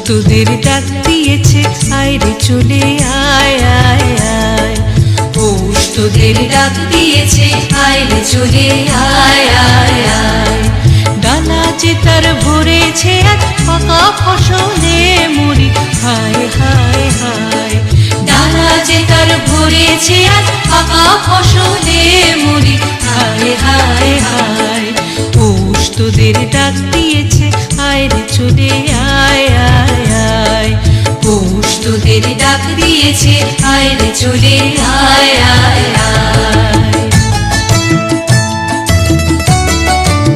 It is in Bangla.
তোদের ডাক দিয়েছে, আয় রে চলে আয় আয় আয়। পৌষ তোদের ডাক দিয়েছে, আয় রে চলে আয় আয় আয়। ডালা যে তার ভরেছে আজ পাকা ফসলে মরি, হায় হায় হায়। ডালা যে তার ভরেছে আজ পাকা ফসলে মরি, হায় হায় হায়। পৌষ তোদের ডাক দিয়েছে, আয় রে চলে আয় আয় আয়। পৌষ তোদের ডাক দিয়েছে, আয় রে চলে আয় আয় আয়।